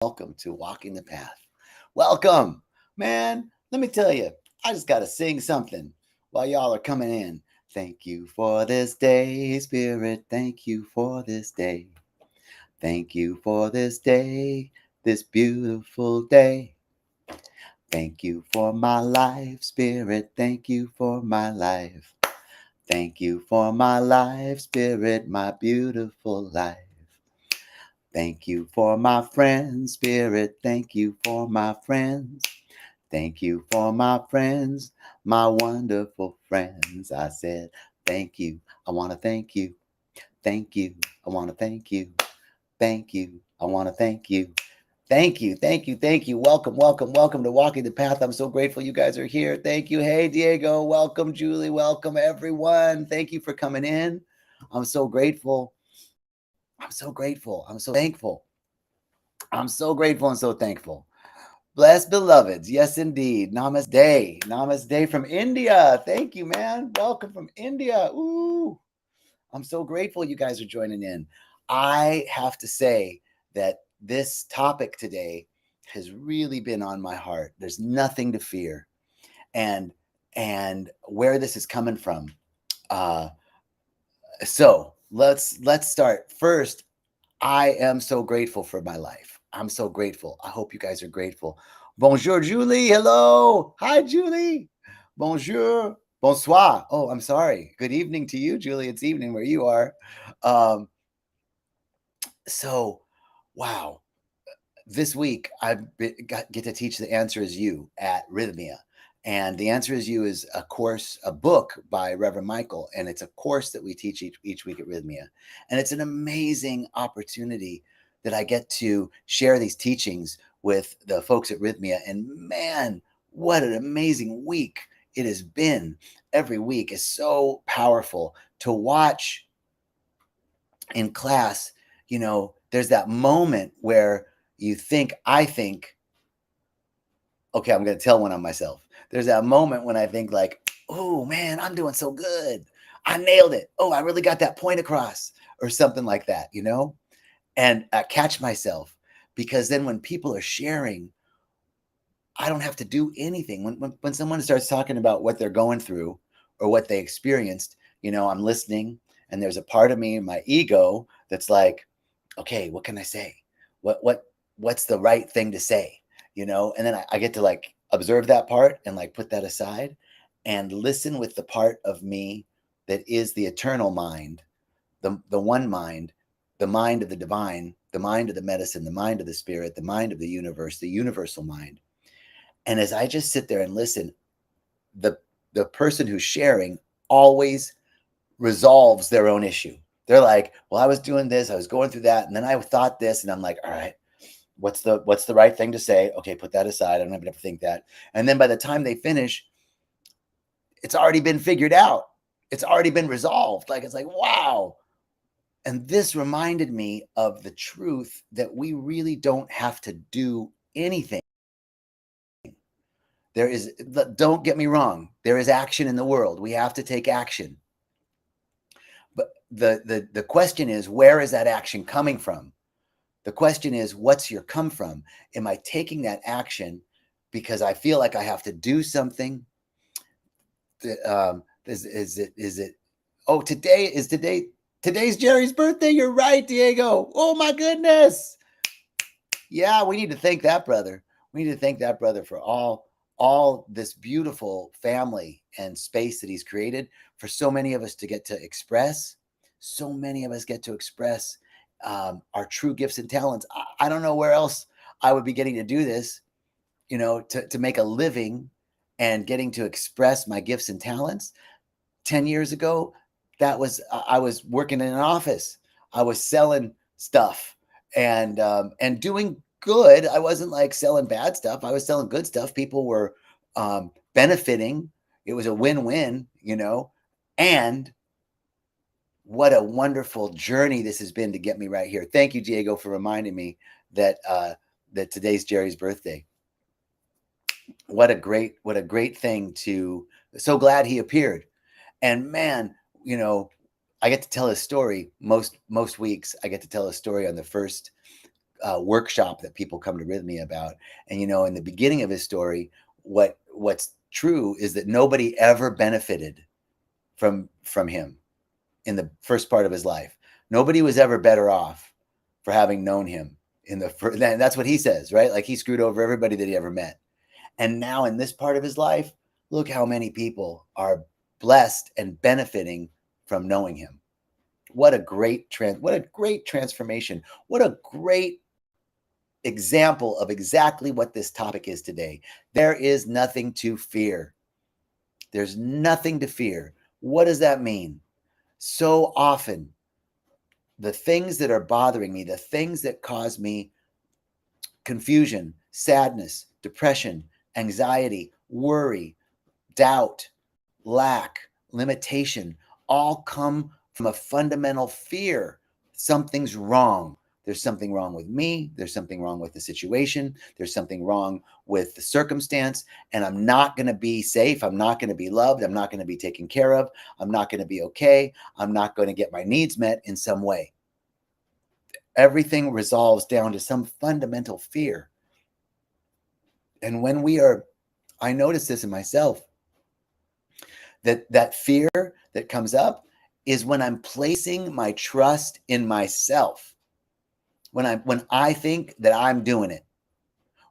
welcome to Walking the Path. Welcome, man. Let me tell you, I just got to sing something while y'all are coming in. Thank you for this day, Spirit. Thank you for this day. Thank you for this day, this beautiful day. Thank you for my life, Spirit. Thank you for my life. Thank you for my life, Spirit, my beautiful life. Thank you for my friends, Spirit. Thank you for my friends. Thank you for my friends, my wonderful friends. I said, thank you. I want to thank you. Thank you. I want to thank you. Thank you. I want to thank you. Thank you. Thank you. Thank you. Welcome, welcome, welcome to Walking the Path. I'm so grateful you guys are here. Thank you. Hey, Diego. Welcome, Julie. Welcome, everyone. Thank you for coming in. I'm so grateful. I'm so grateful. I'm so thankful. I'm so grateful and so thankful. Blessed beloveds. Yes, indeed. Namaste. Namaste from India. Thank you, man. Welcome from India. Ooh. I'm so grateful you guys are joining in. I have to say that this topic today has really been on my heart. There's nothing to fear. And where this is coming from. So let's start. First, I am so grateful for my life. I'm so grateful. I hope you guys are grateful. Bonjour, Julie. Hello. Hi, Julie. Bonjour. Bonsoir. Oh, I'm sorry. Good evening to you, Julie. It's evening where you are. Um, so, wow. This week, get to teach The Answer Is You at Rythmia. And The Answer Is You is a course, a book by Reverend Michael. And it's a course that we teach each week at Rythmia. And it's an amazing opportunity that I get to share these teachings with the folks at Rythmia. And man, what an amazing week it has been. Every week is so powerful to watch in class. There's that moment where I think, okay, I'm going to tell one on myself. There's that moment when I think like, oh man, I'm doing so good. I nailed it. Oh, I really got that point across or something like that, and I catch myself because then when people are sharing, I don't have to do anything. When someone starts talking about what they're going through or what they experienced, I'm listening and there's a part of me, my ego, that's like, okay, what can I say? What's the right thing to say? And then I get to like observe that part and like put that aside and listen with the part of me that is the eternal mind, the one mind, the mind of the divine, the mind of the medicine, the mind of the spirit, the mind of the universe, the universal mind. And as I just sit there and listen, the the person who's sharing always resolves their own issue. They're like, well, I was doing this, I was going through that, and then I thought this, and I'm like, all right, what's the right thing to say? Okay, put that aside. I don't have to think that. And then by the time they finish, it's already been figured out. It's already been resolved. Like, it's like, wow. And this reminded me of the truth that we really don't have to do anything. Don't get me wrong, there is action in the world. We have to take action. But the question is, where is that action coming from? The question is, what's your come from? Am I taking that action because I feel like I have to do something? Is it? Oh, today's Jerry's birthday. You're right, Diego. Oh my goodness. Yeah, we need to thank that brother. We need to thank that brother for all this beautiful family and space that he's created for so many of us to get to express. So many of us get to express our true gifts and talents. I don't know where else I would be getting to do this, to make a living and getting to express my gifts and talents. 10 years ago, I was working in an office. I was selling stuff and doing good. I wasn't like selling bad stuff. I was selling good stuff. People were benefiting. It was a win-win, and what a wonderful journey this has been to get me right here. Thank you, Diego, for reminding me that that today's Jerry's birthday. What a great thing to. So glad he appeared. And man, I get to tell a story most weeks. I get to tell a story on the first workshop that people come to Rythmia about. And, in the beginning of his story, what's true is that nobody ever benefited from him in the first part of his life. Nobody was ever better off for having known him in the first. That's what he says, right? Like he screwed over everybody that he ever met. And now in this part of his life, look how many people are blessed and benefiting from knowing him. What a great transformation. What a great example of exactly what this topic is today. There is nothing to fear. There's nothing to fear. What does that mean? So often, the things that are bothering me, the things that cause me confusion, sadness, depression, anxiety, worry, doubt, lack, limitation, all come from a fundamental fear. Something's wrong. There's something wrong with me. There's something wrong with the situation. There's something wrong with the circumstance. And I'm not going to be safe. I'm not going to be loved. I'm not going to be taken care of. I'm not going to be okay. I'm not going to get my needs met in some way. Everything resolves down to some fundamental fear. And when I notice this in myself, that fear that comes up is when I'm placing my trust in myself. When I think that I'm doing it.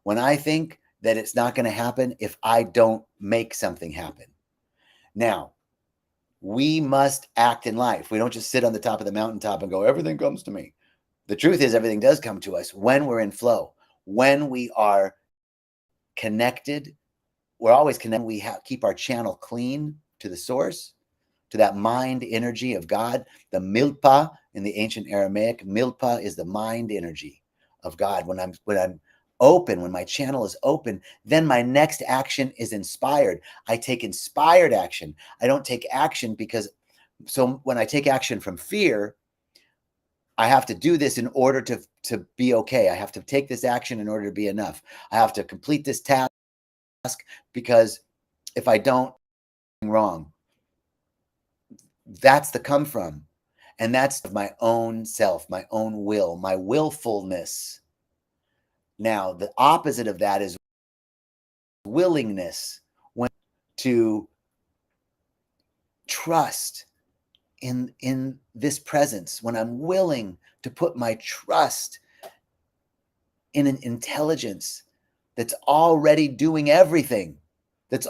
When I think that it's not going to happen if I don't make something happen. Now, we must act in life. We don't just sit on the top of the mountaintop and go, everything comes to me. The truth is everything does come to us when we're in flow, when we are connected. We're always connected. We keep our channel clean to the source, to that mind energy of God. The milpa in the ancient Aramaic, milpa is the mind energy of God. When I'm open, when my channel is open, then my next action is inspired. I take inspired action. I don't take action so when I take action from fear, I have to do this in order to be okay. I have to take this action in order to be enough. I have to complete this task because if I don't, wrong. That's the come from. And that's my own self, my own will, my willfulness. Now, the opposite of that is willingness, to trust in this presence, when I'm willing to put my trust in an intelligence that's already doing everything. This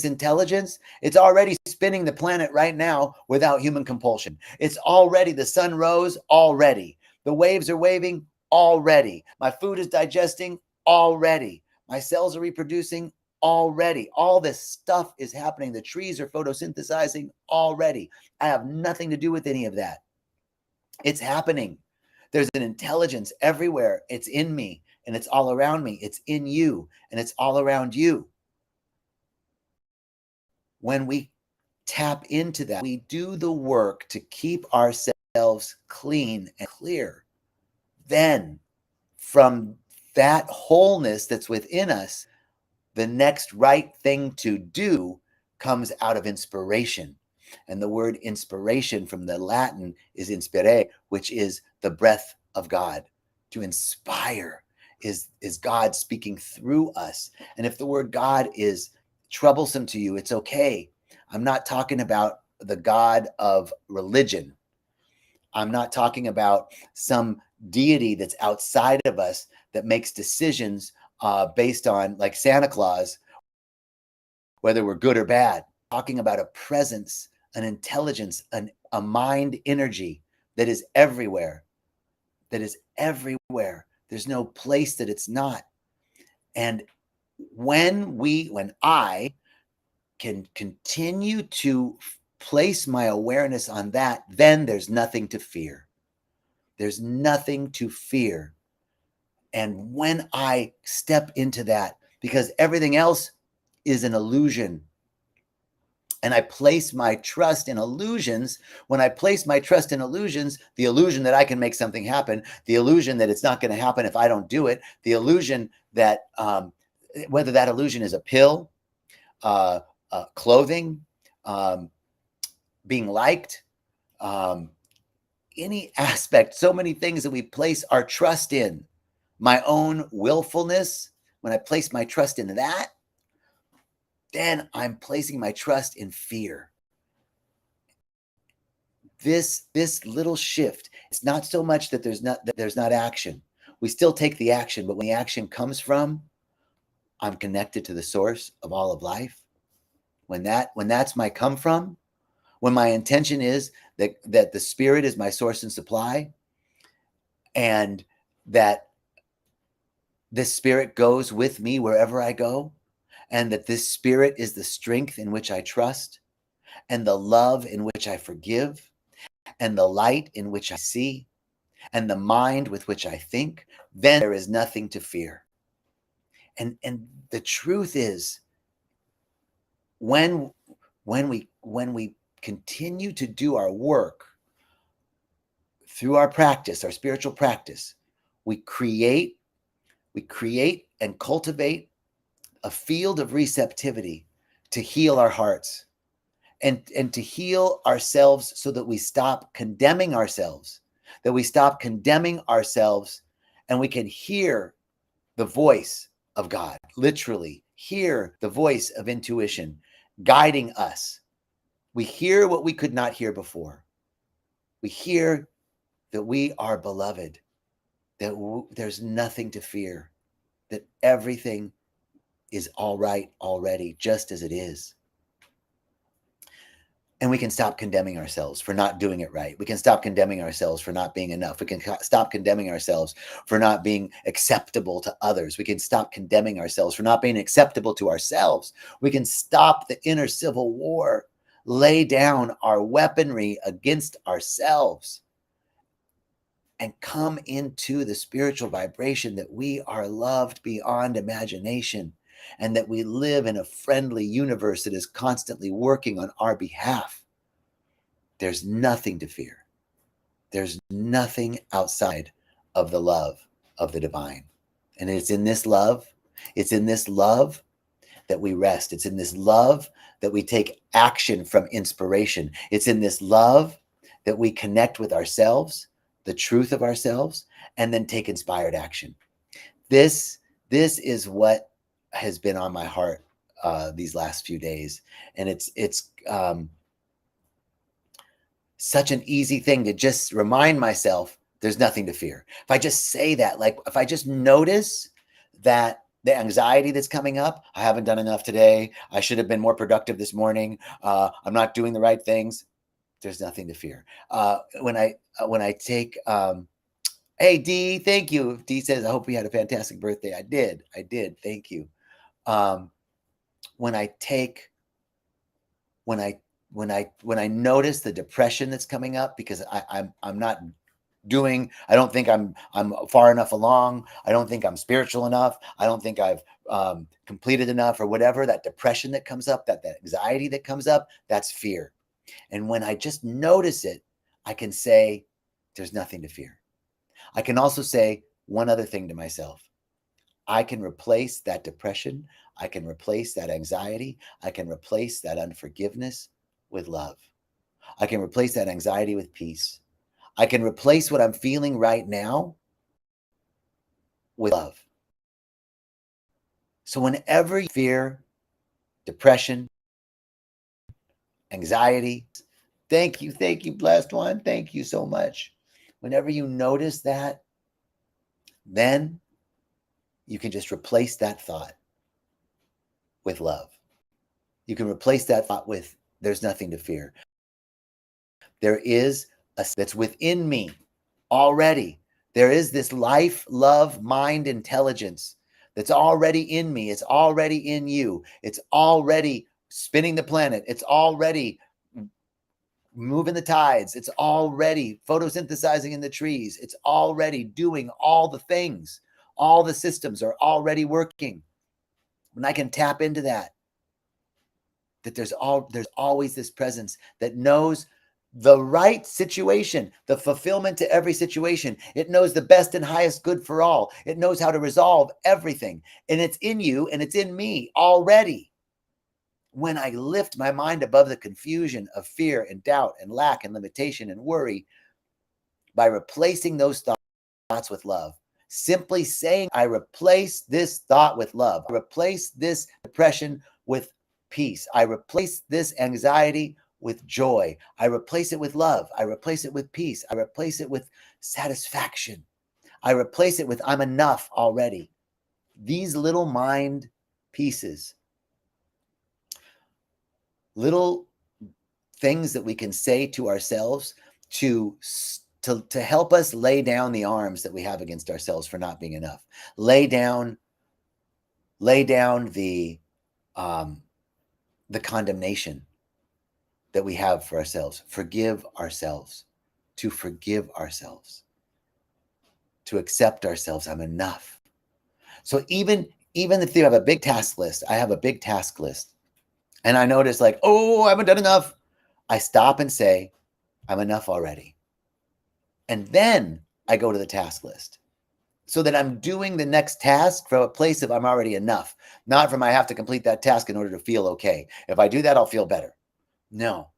intelligence, it's already spinning the planet right now without human compulsion. It's already, the sun rose already. The waves are waving already. My food is digesting already. My cells are reproducing already. All this stuff is happening. The trees are photosynthesizing already. I have nothing to do with any of that. It's happening. There's an intelligence everywhere. It's in me and it's all around me. It's in you and it's all around you. When we tap into that, we do the work to keep ourselves clean and clear. Then from that wholeness that's within us, the next right thing to do comes out of inspiration. And the word inspiration from the Latin is inspire, which is the breath of God. To inspire is God speaking through us. And if the word God is troublesome to you, it's okay. I'm not talking about the God of religion. I'm not talking about some deity that's outside of us that makes decisions based on, like Santa Claus, whether we're good or bad. I'm talking about a presence, an intelligence, a mind energy that is everywhere. There's no place that it's not. And when I can continue to place my awareness on that, then there's nothing to fear. There's nothing to fear. And when I step into that, because everything else is an illusion, and I place my trust in illusions, when I place my trust in illusions, the illusion that I can make something happen, the illusion that it's not going to happen if I don't do it, the illusion that whether that illusion is a pill, clothing, being liked, any aspect, so many things that we place our trust in. My own willfulness, when I place my trust in that, then I'm placing my trust in fear. This little shift, it's not so much that there's not action. We still take the action, but when the action comes from, I'm connected to the source of all of life. When that's my come from, when my intention is that the spirit is my source and supply, and that this spirit goes with me wherever I go, and that this spirit is the strength in which I trust, and the love in which I forgive, and the light in which I see, and the mind with which I think, then there is nothing to fear. And the truth is, when we continue to do our work through our practice, our spiritual practice, we create and cultivate a field of receptivity to heal our hearts and to heal ourselves, so that we stop condemning ourselves, and we can hear the voice of God, literally hear the voice of intuition guiding us. We hear what we could not hear before. We hear that we are beloved, that there's nothing to fear, that everything is all right already, just as it is. And we can stop condemning ourselves for not doing it right. We can stop condemning ourselves for not being enough. We can stop condemning ourselves for not being acceptable to others. We can stop condemning ourselves for not being acceptable to ourselves. We can stop the inner civil war, lay down our weaponry against ourselves, and come into the spiritual vibration that we are loved beyond imagination, and that we live in a friendly universe that is constantly working on our behalf. There's nothing to fear. There's nothing outside of the love of the divine. And it's in this love that we rest. It's in this love that we take action from inspiration. It's in this love that we connect with ourselves, the truth of ourselves, and then take inspired action. This is what has been on my heart these last few days, and it's such an easy thing to just remind myself there's nothing to fear. If I just say that, like if I just notice that the anxiety that's coming up, I haven't done enough today, I should have been more productive this morning, I'm not doing the right things, there's nothing to fear. When I take hey, D, thank you. D says, I hope you had a fantastic birthday. I did. Thank you. When I notice the depression that's coming up because I'm not doing, I don't think I'm far enough along. I don't think I'm spiritual enough. I don't think I've completed enough, or whatever, that depression that comes up, that anxiety that comes up, that's fear. And when I just notice it, I can say, there's nothing to fear. I can also say one other thing to myself. I can replace that depression. I can replace that anxiety. I can replace that unforgiveness with love. I can replace that anxiety with peace. I can replace what I'm feeling right now with love. So whenever you fear, depression, anxiety, thank you, blessed one. Thank you so much. Whenever you notice that, then you can just replace that thought with love. You can replace that thought with, there's nothing to fear. There is a that's within me already. There is this life, love, mind, intelligence that's already in me. It's already in you. It's already spinning the planet. It's already moving the tides. It's already photosynthesizing in the trees. It's already doing all the things. All the systems are already working. When I can tap into that there's always this presence that knows the right situation, the fulfillment to every situation. It knows the best and highest good for all. It knows how to resolve everything. And it's in you and it's in me already. When I lift my mind above the confusion of fear and doubt and lack and limitation and worry, by replacing those thoughts with love. Simply saying, I replace this thought with love. I replace this depression with peace. I replace this anxiety with joy. I replace it with love. I replace it with peace. I replace it with satisfaction. I replace it with I'm enough already. These little mind pieces, little things that we can say to ourselves to help us lay down the arms that we have against ourselves for not being enough. Lay down the condemnation that we have for ourselves. Forgive ourselves. To forgive ourselves. To accept ourselves. I'm enough. So even if you have a big task list, I have a big task list, and I notice like, oh, I haven't done enough. I stop and say, I'm enough already. And then I go to the task list so that I'm doing the next task from a place of I'm already enough, not from I have to complete that task in order to feel okay. If I do that, I'll feel better. No,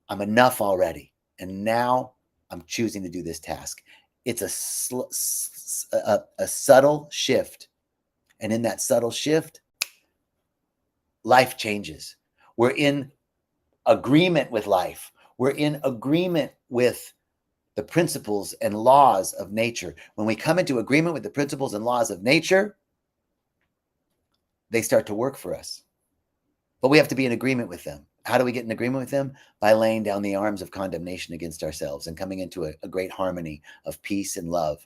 I'm enough already. And now I'm choosing to do this task. It's a subtle shift. And in that subtle shift, life changes. We're in agreement with life. We're in agreement with the principles and laws of nature. When we come into agreement with the principles and laws of nature, they start to work for us. But we have to be in agreement with them. How do we get in agreement with them? By laying down the arms of condemnation against ourselves and coming into a great harmony of peace and love.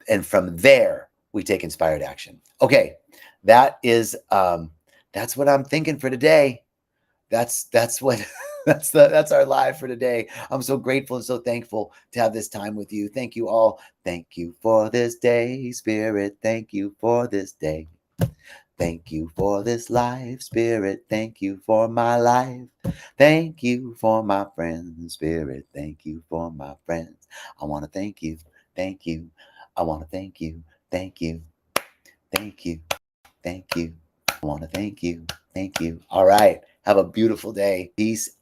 And from there, we take inspired action. Okay, that is that's what I'm thinking for today. That's what that's our live for today. I'm so grateful and so thankful to have this time with you. Thank you all. Thank you for this day, Spirit. Thank you for this day. Thank you for this life, Spirit. Thank you for my life. Thank you for my friends, Spirit. Thank you for my friends. I want to thank you. Thank you. I want to thank you. Thank you. Thank you. Thank you. I want to thank you. Thank you. All right. Have a beautiful day. Peace.